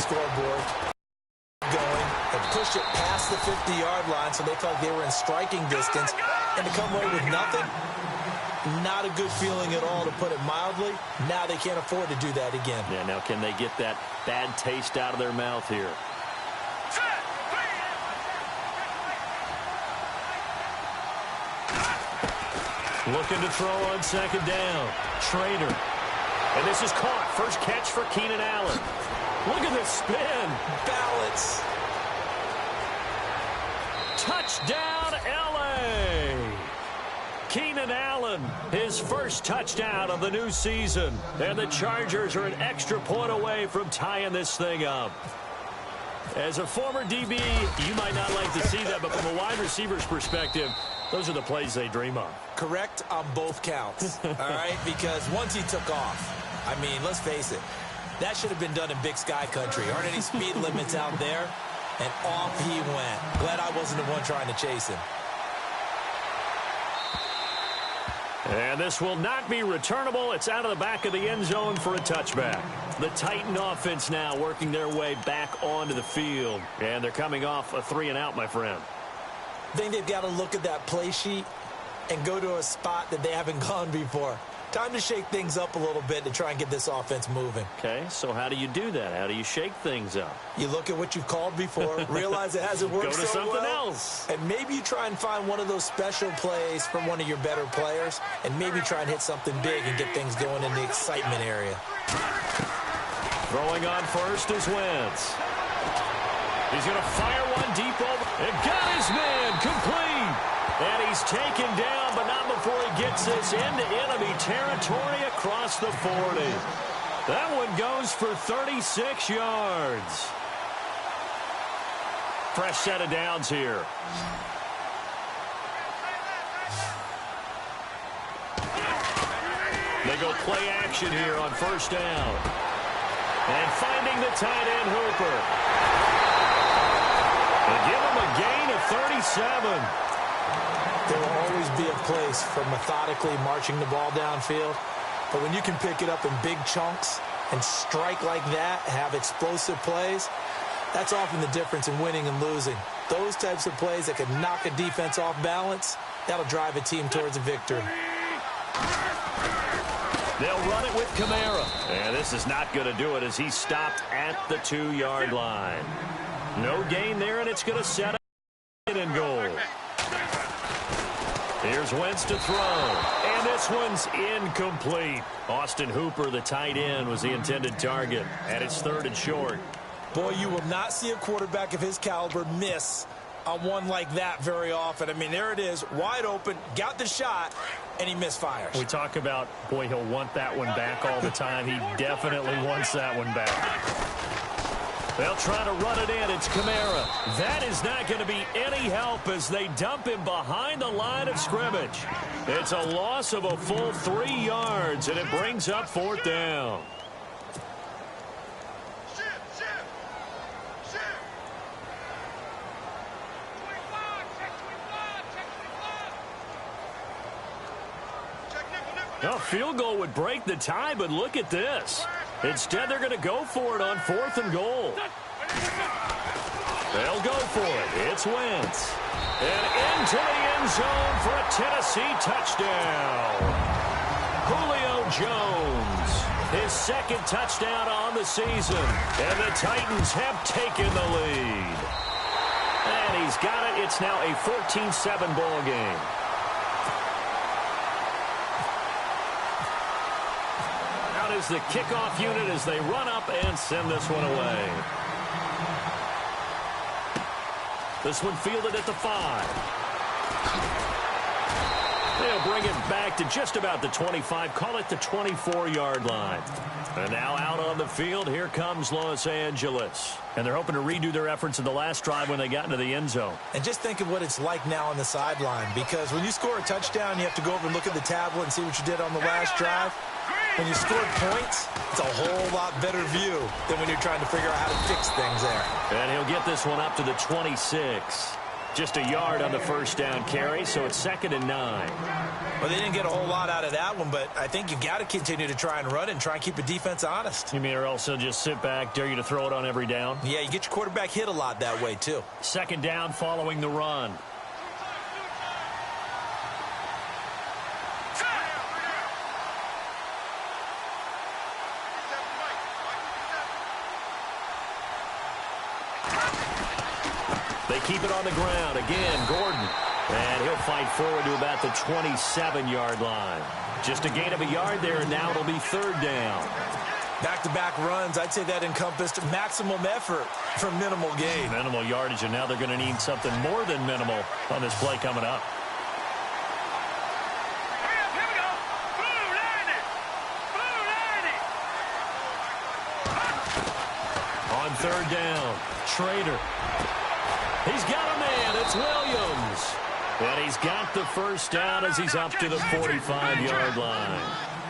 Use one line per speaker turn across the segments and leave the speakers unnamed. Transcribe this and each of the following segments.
scoreboard going and push it past the 50-yard line so they felt they were in striking distance, and to come away with nothing, not a good feeling at all, to put it mildly. Now they can't afford to do that again.
Yeah, now can they get that bad taste out of their mouth here? Looking to throw on second down. Trader. And this is caught. First catch for Keenan Allen. Look at this spin. Balance. Touchdown, L.A. Keenan Allen, his first touchdown of the new season. And the Chargers are an extra point away from tying this thing up. As a former DB, you might not like to see that, but from a wide receiver's perspective, those are the plays they dream of.
Correct on both counts, all right? Because once he took off, I mean, let's face it, that should have been done in Big Sky country. Aren't any speed limits out there? And off he went. Glad I wasn't the one trying to chase him.
And this will not be returnable. It's out of the back of the end zone for a touchback. The Titan offense now working their way back onto the field. And they're coming off a 3-and-out, my friend.
I think they've got to look at that play sheet and go to a spot that they haven't gone before. Time to shake things up a little bit to try and get this offense moving.
Okay, so how do you do that? How do you shake things up?
You look at what you've called before, realize it hasn't worked so well.
Go to something else.
And maybe you try and find one of those special plays from one of your better players, and maybe try and hit something big and get things going in the excitement area.
Throwing on first is Wentz. He's going to fire one deep over. And got his man complete. And he's taken down, but not before he gets this into enemy territory across the 40. That one goes for 36 yards. Fresh set of downs here. They go play action here on first down. And finding the tight end, Hooper. They give him a gain of 37.
There will always be a place for methodically marching the ball downfield. But when you can pick it up in big chunks and strike like that, have explosive plays, that's often the difference in winning and losing. Those types of plays that can knock a defense off balance, that'll drive a team towards a victory.
They'll run it with Kamara. And this is not going to do it as he's stopped at the 2-yard line. No gain there, and it's going to set up and goal. Here's Wentz to throw. And this one's incomplete. Austin Hooper, the tight end, was the intended target. And it's 3rd and short.
Boy, you will not see a quarterback of his caliber miss on one like that very often. I mean, there it is, wide open, got the shot, and he misfires.
We talk about, boy, he'll want that one back all the time. He definitely wants that one back. They'll try to run it in. It's Kamara. That is not going to be any help as they dump him behind the line of scrimmage. It's a loss of a full 3 yards, and it brings up 4th down. A field goal would break the tie, but look at this. Instead, they're going to go for it on 4th and goal. They'll go for it. It's Wentz. And into the end zone for a Tennessee touchdown. Julio Jones, his 2nd touchdown on the season. And the Titans have taken the lead. And he's got it. It's now a 14-7 ball game. Is the kickoff unit as they run up and send this one away. This one fielded at the 5. They'll bring it back to just about the 25, call it the 24-yard line. And now out on the field, here comes Los Angeles. And they're hoping to redo their efforts in the last drive when they got into the end zone.
And just think of what it's like now on the sideline, because when you score a touchdown, you have to go over and look at the tablet and see what you did on the last drive. When you scored points, it's a whole lot better view than when you're trying to figure out how to fix things there.
And he'll get this one up to the 26. Just a yard on the first down carry, so it's 2nd and 9.
Well, they didn't get a whole lot out of that one, but I think you've got to continue to try and run it and try and keep the defense honest.
You mean or also just sit back, dare you to throw it on every down?
Yeah, you get your quarterback hit a lot that way, too.
2nd down following the run. They keep it on the ground. Again, Gordon. And he'll fight forward to about the 27-yard line. Just a gain of a yard there, and now it'll be 3rd down.
Back-to-back runs, I'd say that encompassed maximum effort for minimal gain.
Minimal yardage, and now they're going to need something more than minimal on this play coming up.
Here we go. Blue line it. Blue line it.
On 3rd down, Schrader. He's got a man. It's Williams. And he's got the first down as he's up to the 45-yard line.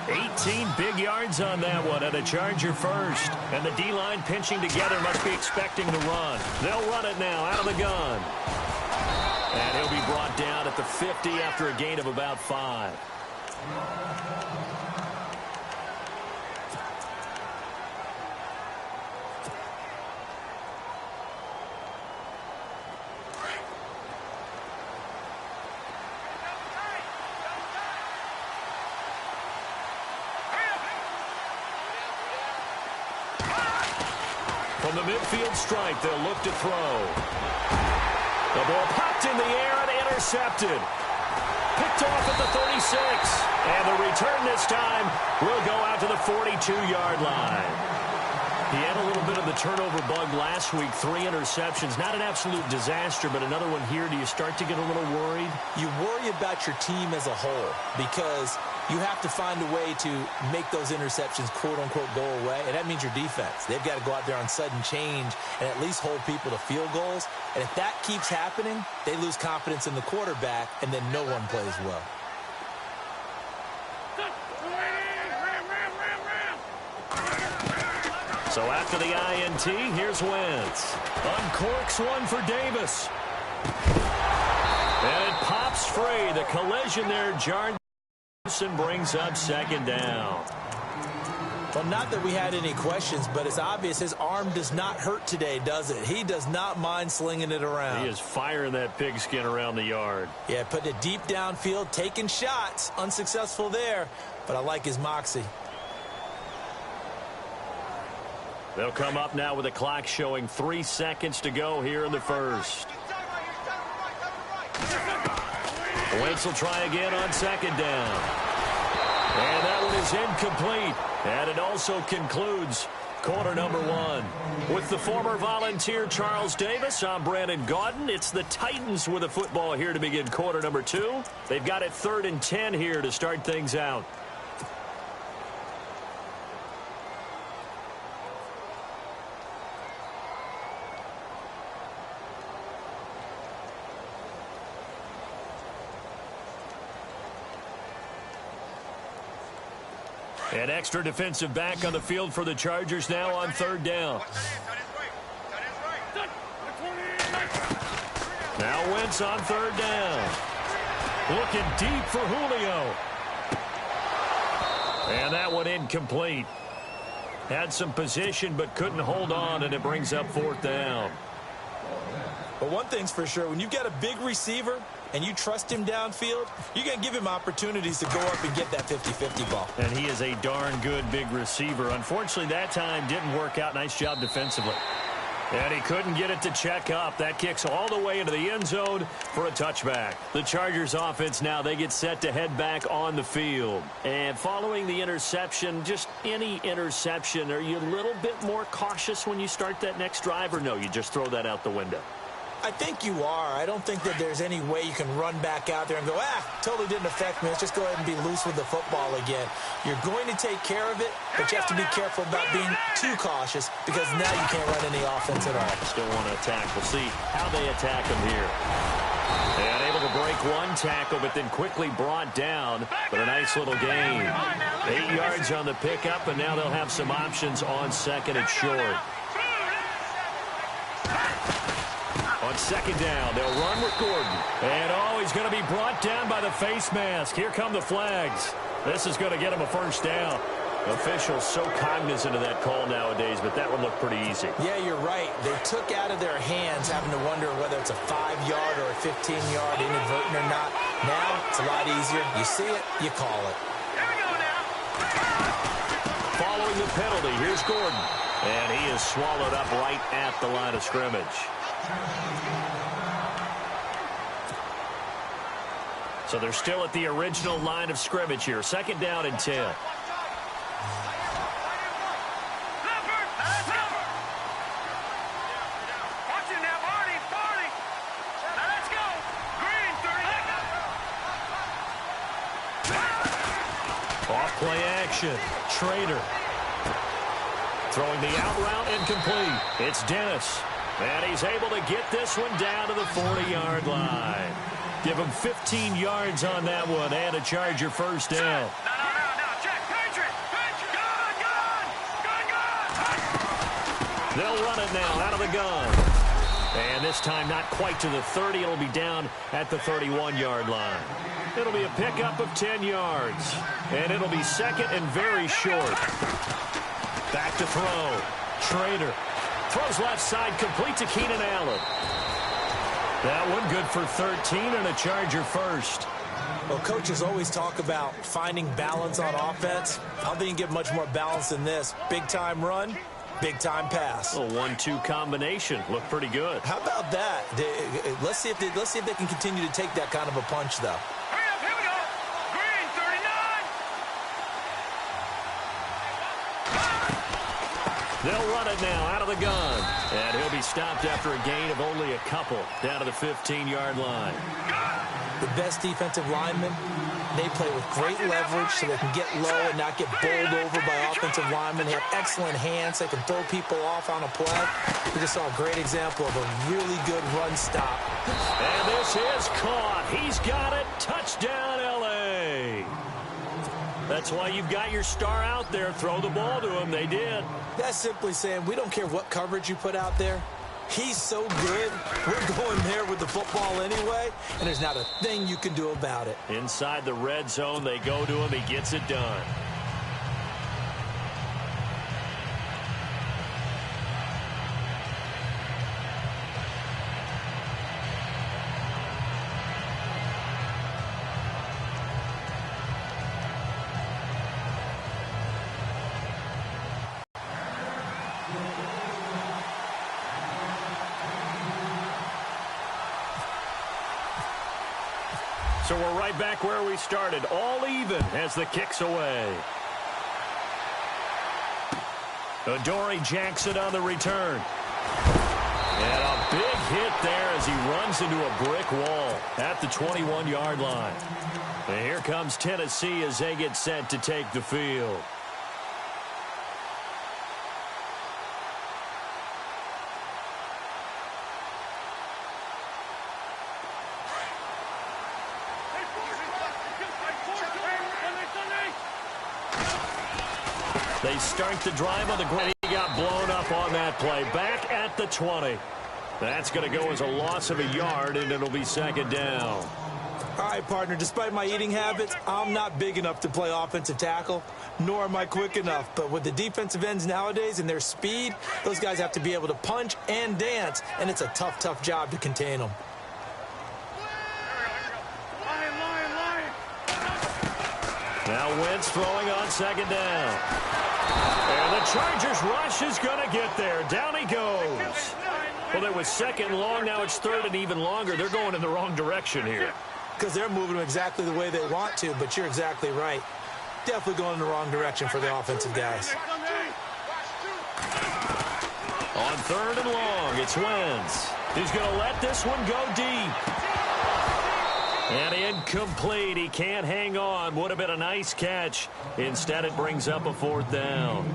18 big yards on that one, and a Charger first. And the D-line pinching together must be expecting the run. They'll run it now out of the gun. And he'll be brought down at the 50 after a gain of about 5. From the midfield stripe, they'll look to throw. The ball popped in the air and intercepted. Picked off at the 36. And the return this time will go out to the 42-yard line. He had a little bit of the turnover bug last week. 3 interceptions. Not an absolute disaster, but another one here. Do you start to get a little worried?
You worry about your team as a whole because you have to find a way to make those interceptions, quote-unquote, go away, and that means your defense. They've got to go out there on sudden change and at least hold people to field goals. And if that keeps happening, they lose confidence in the quarterback, and then no one plays well.
So after the INT, here's Wentz. Uncorks one for Davis. And it pops free. The collision there jarred and brings up 2nd down.
Well, not that we had any questions, but it's obvious his arm does not hurt today, does it? He does not mind slinging it around.
He is firing that pigskin around the yard.
Yeah, putting it deep downfield, taking shots. Unsuccessful there, but I like his moxie.
They'll come up now with the clock showing 3 seconds to go here in the first. Wentz will try again on 2nd down. And that one is incomplete. And it also concludes quarter number 1. With the former Volunteer Charles Davis, I'm Brandon Gaudin. It's the Titans with the football here to begin quarter number 2. They've got it 3rd and 10 here to start things out. An extra defensive back on the field for the Chargers now on 3rd down. Now Wentz on 3rd down. Looking deep for Julio. And that one incomplete. Had some position but couldn't hold on, and it brings up 4th down.
But one thing's for sure, when you've got a big receiver and you trust him downfield, you're going to give him opportunities to go up and get that 50-50 ball.
And he is a darn good big receiver. Unfortunately, that time didn't work out. Nice job defensively. And he couldn't get it to check up. That kicks all the way into the end zone for a touchback. The Chargers offense now, they get set to head back on the field. And following the interception, just any interception, are you a little bit more cautious when you start that next drive, or no, you just throw that out the window?
I think you are. I don't think that there's any way you can run back out there and go, totally didn't affect me. Let's just go ahead and be loose with the football again. You're going to take care of it, but you have to be careful about being too cautious because now you can't run any offense at all.
Still want to attack. We'll see how they attack him here. And able to break one tackle, but then quickly brought down with a nice little gain. 8 yards on the pickup, and now they'll have some options on 2nd and short. On second down, they'll run with Gordon. And, he's going to be brought down by the face mask. Here come the flags. This is going to get him a first down. Officials so cognizant of that call nowadays, but that one looked pretty easy.
Yeah, you're right. They took out of their hands having to wonder whether it's a 5-yard or a 15-yard inadvertent or not. Now, it's a lot easier. You see it, you call it.
Here we go now.
Following the penalty, here's Gordon. And he is swallowed up right at the line of scrimmage. So they're still at the original line of scrimmage here. Second down and 10. Play action. Trader. Throwing the out route incomplete. It's Dennis. And he's able to get this one down to the 40-yard line. Give him 15 yards on that one and a Charger first down.
No. Check. Patriot. Gun.
They'll run it now out of the gun. And this time not quite to the 30. It'll be down at the 31-yard line. It'll be a pickup of 10 yards. And it'll be second and very short. Back to throw. Trader. Throws left side, complete to Keenan Allen. That one good for 13 and a Charger first.
Well, coaches always talk about finding balance on offense. I don't think you can get much more balance than this. Big-time run, big-time pass.
A 1-2 combination. Looked pretty good.
How about that? Let's see if they can continue to take that kind of a punch, though.
Here we go. Green, 39.
They'll run it now out of the gun. And he'll be stopped after a gain of only a couple down to the 15-yard line.
The best defensive linemen, they play with great leverage so they can get low and not get bowled over by offensive linemen. They have excellent hands. They can throw people off on a play. We just saw a great example of a really good run stop.
And this is caught. He's got it. Touchdown, L.A. That's why you've got your star out there. Throw the ball to him. They did.
That's simply saying we don't care what coverage you put out there. He's so good, we're going there with the football anyway, and there's not a thing you can do about it.
Inside the red zone, they go to him. He gets it done. So we're right back where we started, all even as the kick's away. Adoree Jackson on the return. And a big hit there as he runs into a brick wall at the 21-yard line. And here comes Tennessee as they get set to take the field. They start the drive on the ground. He got blown up on that play. Back at the 20. That's going to go as a loss of a yard, and it'll be second down.
All right, partner, despite my eating habits, I'm not big enough to play offensive tackle, nor am I quick enough. But with the defensive ends nowadays and their speed, those guys have to be able to punch and dance, and it's a tough, tough job to contain them.
Now Wentz throwing on second down. And the Chargers rush is going to get there. Down he goes. Well, it was second long. Now it's third and even longer. They're going in the wrong direction here.
Because they're moving them exactly the way they want to, but you're exactly right. Definitely going in the wrong direction for the offensive guys.
On third and long, it's Wentz. He's going to let this one go deep. And incomplete. He can't hang on. Would have been a nice catch. Instead, it brings up a fourth down.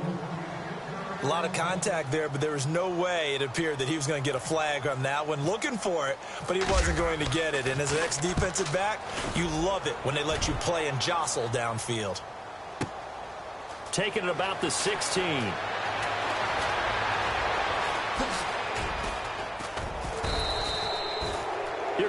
A lot of contact there, but there was no way it appeared that he was going to get a flag on that one. Looking for it, but he wasn't going to get it. And as an ex-defensive back, you love it when they let you play and jostle downfield.
Taking it about the 16.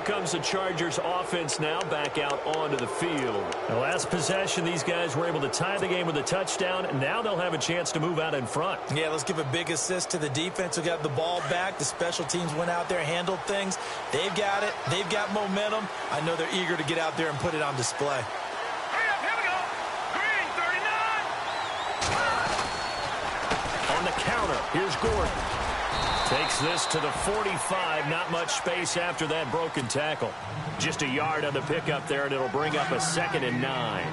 comes the Chargers offense now back out onto the field. The last possession, these guys were able to tie the game with a touchdown, and now they'll have a chance to move out in front.
Yeah, let's give a big assist to the defense who got the ball back. The special teams went out there, handled things. They've got it. They've got momentum. I know they're eager to get out there and put it on display.
Hurry up, here we go. Green, 39.
On the counter, here's Gordon. Takes this to the 45. Not much space after that broken tackle. Just a yard on the pickup there, and it'll bring up a 2nd and 9.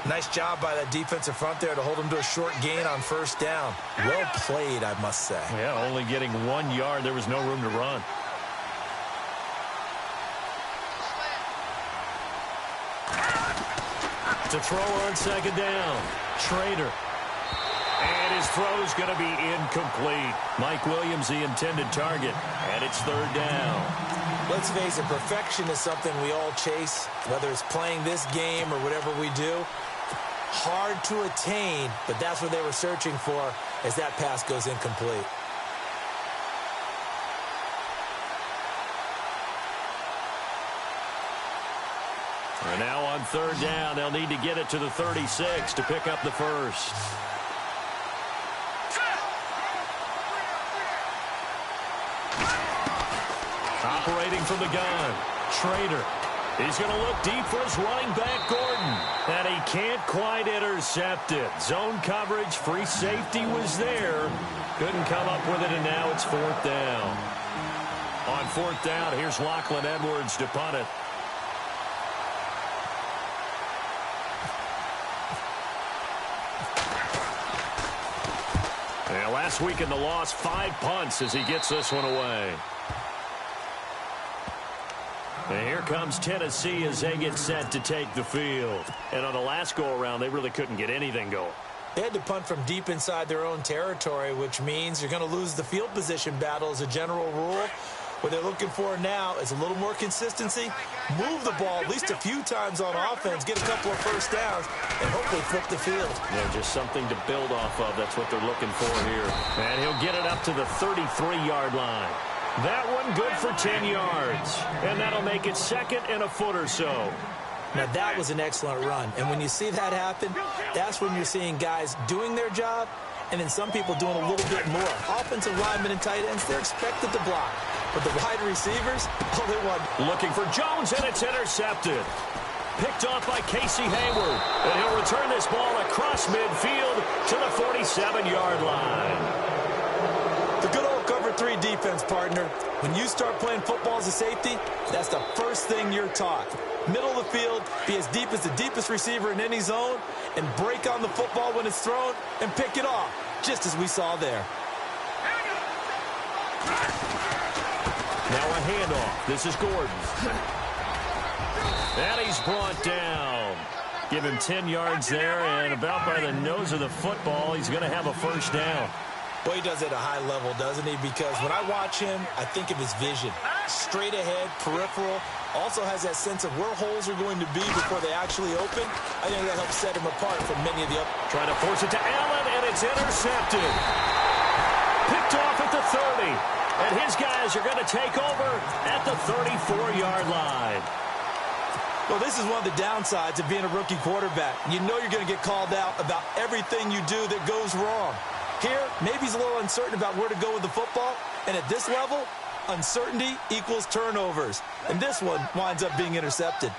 Nice job by that defensive front there to hold them to a short gain on first down. Well played, I must say.
Yeah, only getting 1 yard. There was no room to run. To throw on 2nd down. Trader. And his throw's going to be incomplete. Mike Williams, the intended target. And it's 3rd down.
Let's face it, perfection is something we all chase, whether it's playing this game or whatever we do. Hard to attain, but that's what they were searching for as that pass goes incomplete.
And now on 3rd down, they'll need to get it to the 36 to pick up the first. Operating from the gun, Trader. He's going to look deep for his running back, Gordon. And he can't quite intercept it. Zone coverage, free safety was there. Couldn't come up with it, and now it's 4th down. On 4th down, here's Lachlan Edwards to punt it. Yeah, last week in the loss, 5 punts as he gets this one away. And here comes Tennessee as they get set to take the field. And on the last go-around, they really couldn't get anything going.
They had to punt from deep inside their own territory, which means you're going to lose the field position battle as a general rule. What they're looking for now is a little more consistency, move the ball at least a few times on offense, get a couple of first downs, and hopefully flip the field.
Yeah, just something to build off of. That's what they're looking for here. And he'll get it up to the 33-yard line. That one good for 10 yards. And that'll make it 2nd and a foot or so.
Now, that was an excellent run. And when you see that happen, that's when you're seeing guys doing their job and then some people doing a little bit more. Offensive linemen and tight ends, they're expected to block. But the wide receivers, all they want.
Looking for Jones, and it's intercepted. Picked off by Casey Hayward. And he'll return this ball across midfield to the 47-yard line.
The good old cover 3 defense, partner. When you start playing football as a safety, that's the first thing you're taught. Middle of the field, be as deep as the deepest receiver in any zone, and break on the football when it's thrown and pick it off, just as we saw there.
Now a handoff. This is Gordon. And he's brought down. Give him 10 yards there, and about by the nose of the football, he's going to have a first down.
Well, he does it at a high level, doesn't he? Because when I watch him, I think of his vision. Straight ahead, peripheral, also has that sense of where holes are going to be before they actually open. I think that helps set him apart from many of the other.
Trying to force it to Allen, and it's intercepted. Picked off at the 30. And his guys are going to take over at the 34-yard line.
Well, this is one of the downsides of being a rookie quarterback. You know you're going to get called out about everything you do that goes wrong. Here, maybe he's a little uncertain about where to go with the football. And at this level, uncertainty equals turnovers. And this one winds up being intercepted.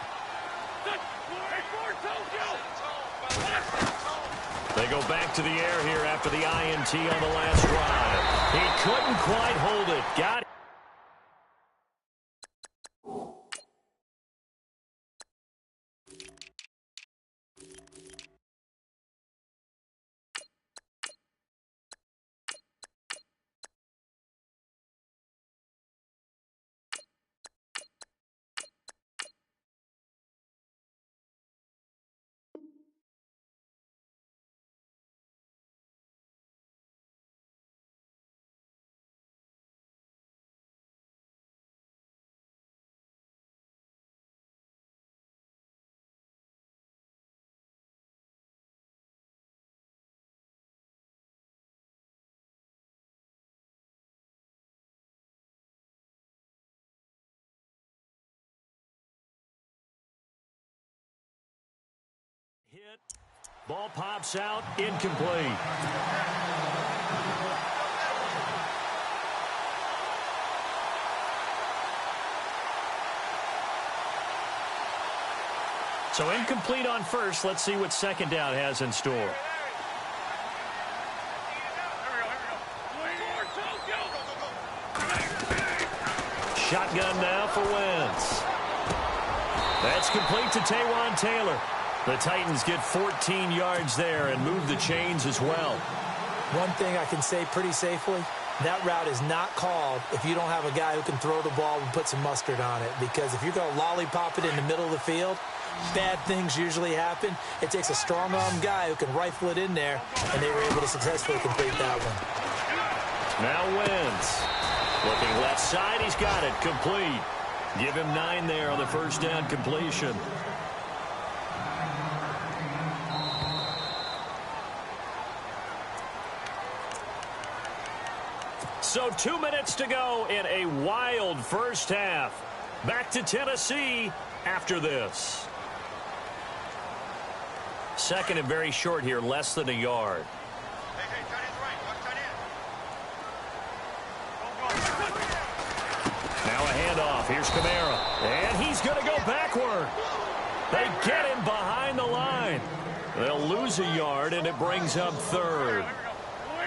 They go back to the air here after the INT on the last drive. He couldn't quite hold it. Got it. set. Ball pops out, incomplete. So incomplete on first. Let's see what second down has in store. Shotgun now for Wentz. That's complete to Taywan Taylor. The Titans get 14 yards there and move the chains as well.
One thing I can say pretty safely, that route is not called if you don't have a guy who can throw the ball and put some mustard on it. Because if you're going to lollipop it in the middle of the field, bad things usually happen. It takes a strong-arm guy who can rifle it in there, and they were able to successfully complete that one.
Now Wentz. Looking left side, he's got it. Complete. Give him 9 there on the first down completion. So 2 minutes to go in a wild first half. Back to Tennessee after this. Second and very short here, less than a yard. Now a handoff. Here's Kamara. And he's going to go backward. They get him behind the line. They'll lose a yard, and it brings up third.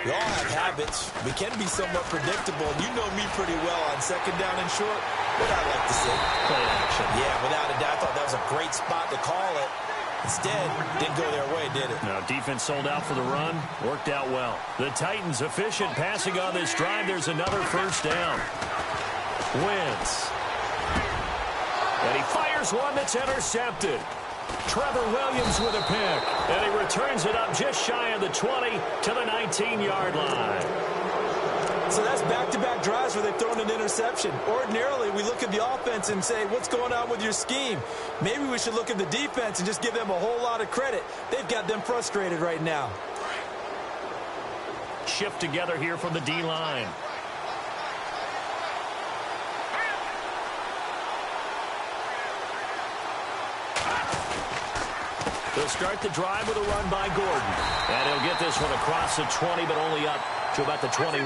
We all have habits. We can be somewhat predictable, and you know me pretty well on second down and short. What I like to see.
Play action.
Yeah, without a doubt. I thought that was a great spot to call it. Instead, didn't go their way, did it?
Now, defense sold out for the run. Worked out well. The Titans efficient passing on this drive. There's another first down. Wentz. And he fires one that's intercepted. Trevor Williams with a pick. And he returns it up just shy of the 20 to the 19-yard line.
So that's back-to-back drives where they've thrown an interception. Ordinarily, we look at the offense and say, what's going on with your scheme? Maybe we should look at the defense and just give them a whole lot of credit. They've got them frustrated right now.
Shift together here from the D-line. They'll start the drive with a run by Gordon. And he'll get this one across the 20, but only up to about the 21.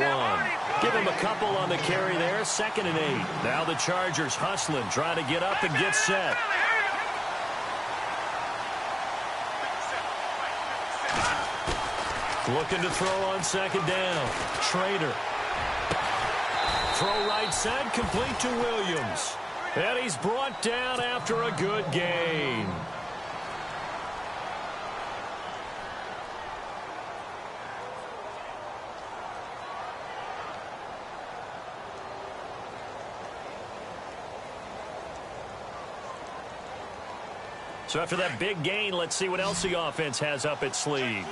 Give him a couple on the carry there. 2nd and 8. Now the Chargers hustling, trying to get up and get set. Looking to throw on 2nd down. Trader. Throw right side, complete to Williams. And he's brought down after a good gain. So after that big gain, let's see what else the offense has up its sleeve.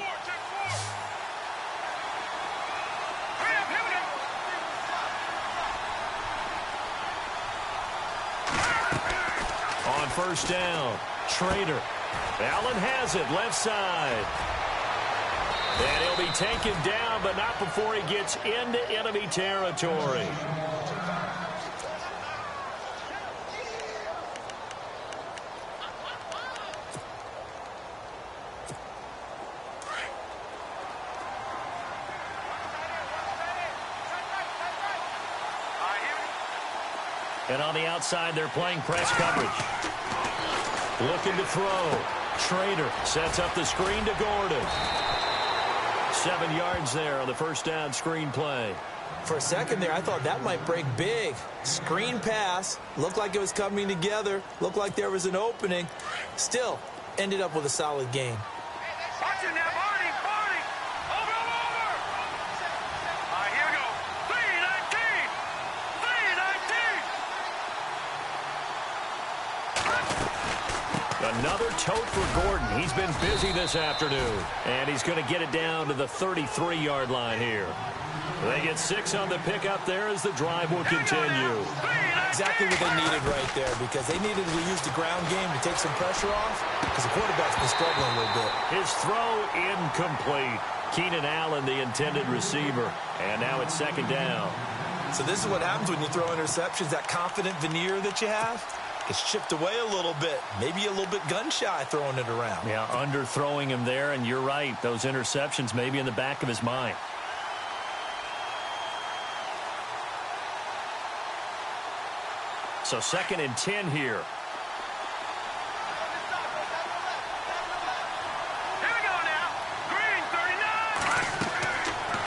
On first down, Trader. Allen has it, left side. And he'll be taken down, but not before he gets into enemy territory. And on the outside, they're playing press coverage. Looking to throw. Trader sets up the screen to Gordon. 7 yards there on the first down screen play.
For a second there, I thought that might break big. Screen pass. Looked like it was coming together. Looked like there was an opening. Still, ended up with a solid gain.
Watching that, Barney! Over! All right, here we go. 3-19!
Another tote for Gordon. He's been busy this afternoon. And he's going to get it down to the 33-yard line here. They get 6 on the pickup there as the drive will continue.
Exactly what they needed right there, because they needed to use the ground game to take some pressure off, because the quarterback's been struggling a little bit.
His throw incomplete. Keenan Allen, the intended receiver. And now it's 2nd down.
So this is what happens when you throw interceptions, that confident veneer that you have. It's chipped away a little bit. Maybe a little bit gun-shy throwing it around.
Yeah, underthrowing him there, and you're right. Those interceptions may be in the back of his mind. So 2nd and 10 here.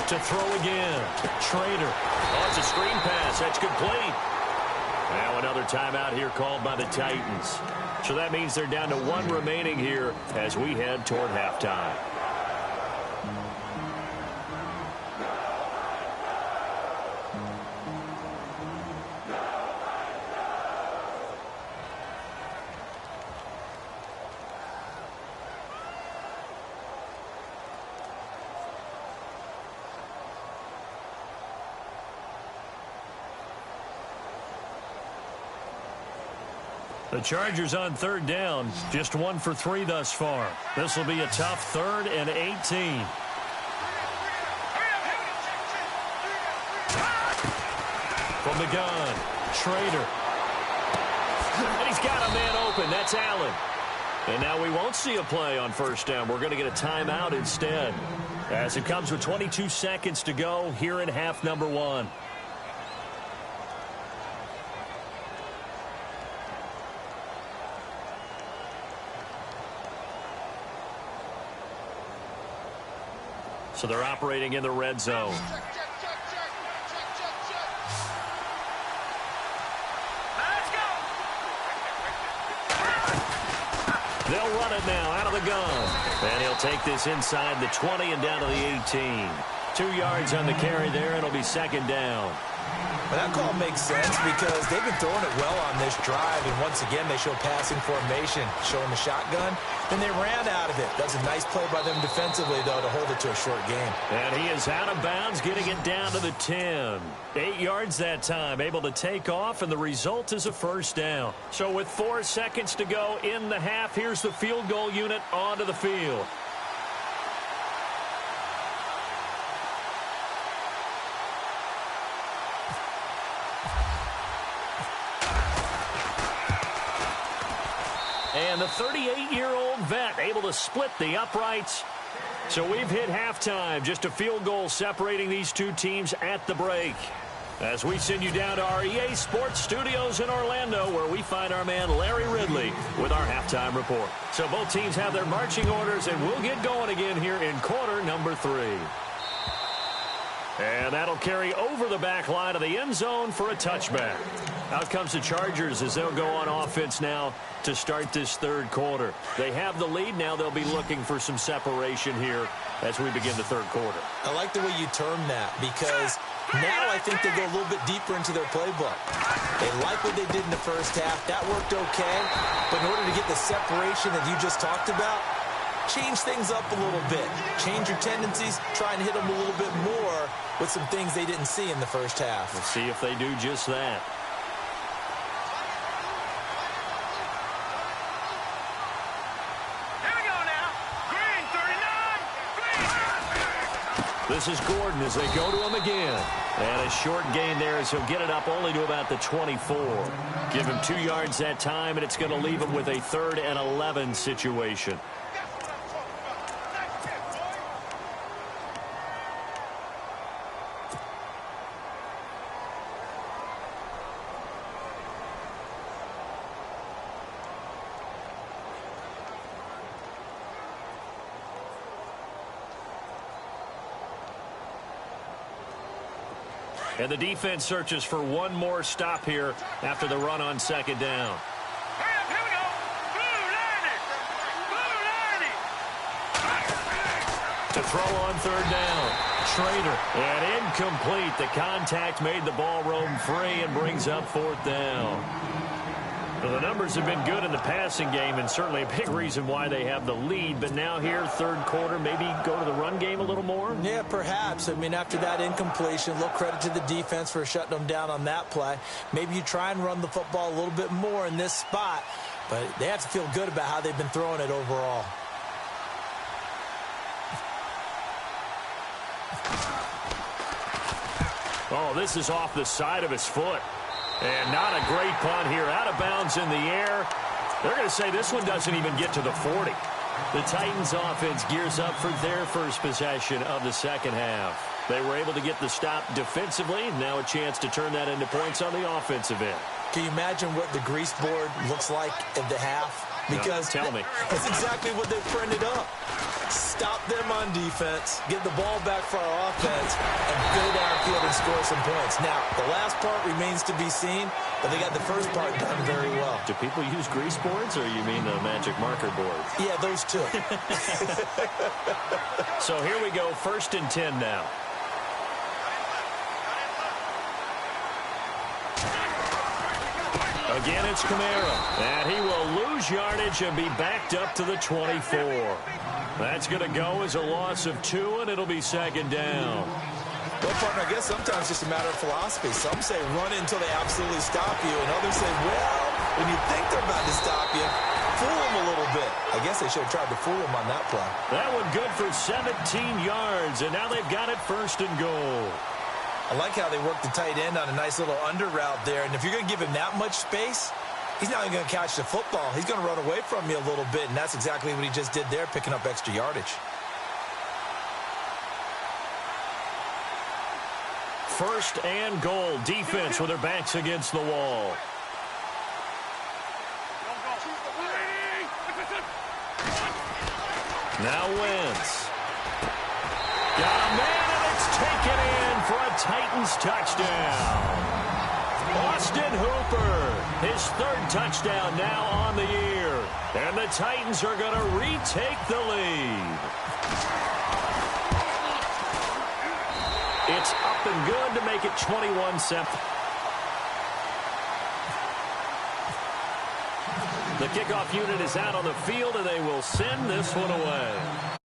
To throw again. Trader. Oh, it's a screen pass. That's complete. Now another timeout here called by the Titans. So that means they're down to 1 remaining here as we head toward halftime. The Chargers on 3rd down, just 1 for 3 thus far. This will be a tough 3rd and 18. From the gun, Trader. And he's got a man open. That's Allen. And now we won't see a play on 1st down. We're going to get a timeout instead, as it comes with 22 seconds to go here in half number 1. So they're operating in the red zone. They'll run it now out of the gun. And he'll take this inside the 20 and down to the 18. 2 yards on the carry there. It'll be 2nd down.
Well, that call makes sense because they've been throwing it well on this drive, and once again they show passing formation, showing the shotgun. Then they ran out of it. That's a nice play by them defensively, though, to hold it to a short game.
And he is out of bounds, getting it down to the 10. 8 yards that time, able to take off, and the result is a 1st down. So with 4 seconds to go in the half, here's the field goal unit onto the field. And the 38-year-old vet able to split the uprights. So we've hit halftime. Just a field goal separating these 2 teams at the break. As we send you down to our EA Sports Studios in Orlando, where we find our man Larry Ridley with our halftime report. So both teams have their marching orders, and we'll get going again here in quarter number 3. And that'll carry over the back line of the end zone for a touchback. Out comes the Chargers as they'll go on offense now to start this 3rd quarter. They have the lead. Now they'll be looking for some separation here as we begin the 3rd quarter.
I like the way you term that because now I think they go a little bit deeper into their playbook. They like what they did in the 1st half. That worked okay. But in order to get the separation that you just talked about, change things up a little bit. Change your tendencies. Try and hit them a little bit more with some things they didn't see in the 1st half.
We'll see if they do just that. This is Gordon as they go to him again. And a short gain there as he'll get it up only to about the 24. Give him 2 yards that time, and it's going to leave him with a 3rd and 11 situation. And the defense searches for one more stop here after the run on 2nd down.
Hurry up, here we go. Blue line it. Blue line it.
To throw on 3rd down. Trader. And incomplete. The contact made the ball roam free and brings up 4th down. Well, the numbers have been good in the passing game and certainly a big reason why they have the lead. But now here, 3rd quarter, maybe go to the run game a little more?
Yeah, perhaps. I mean, after that incompletion, a little credit to the defense for shutting them down on that play. Maybe you try and run the football a little bit more in this spot. But they have to feel good about how they've been throwing it overall.
Oh, this is off the side of his foot. And not a great punt here. Out of bounds in the air. They're going to say this one doesn't even get to the 40. The Titans offense gears up for their first possession of the second half. They were able to get the stop defensively. Now a chance to turn that into points on the offensive end.
Can you imagine what the grease board looks like at the half? Because
no, tell me.
That's exactly what they printed up. Stop them on defense, get the ball back for our offense, and go downfield and score some points. Now, the last part remains to be seen, but they got the first part done very well.
Do people use grease boards, or you mean the magic marker board?
Yeah, those two.
So here we go, 1st and 10 now. Again, it's Kamara, and he will lose yardage and be backed up to the 24. That's going to go as a loss of 2, and it'll be 2nd down.
Well, partner, I guess sometimes it's just a matter of philosophy. Some say run until they absolutely stop you, and others say, well, when you think they're about to stop you, fool them a little bit. I guess they should have tried to fool them on that play.
That one good for 17 yards, and now they've got it 1st and goal.
I like how they work the tight end on a nice little under route there. And if you're going to give him that much space, he's not even going to catch the football. He's going to run away from you a little bit, and that's exactly what he just did there, picking up extra yardage.
1st and goal. Defense with their backs against the wall. Now Wentz. Got a man, and it's taken in for a Titans touchdown. Austin Hooper, his 3rd touchdown now on the year. And the Titans are going to retake the lead. It's up and good to make it 21-7. The kickoff unit is out on the field, and they will send this one away.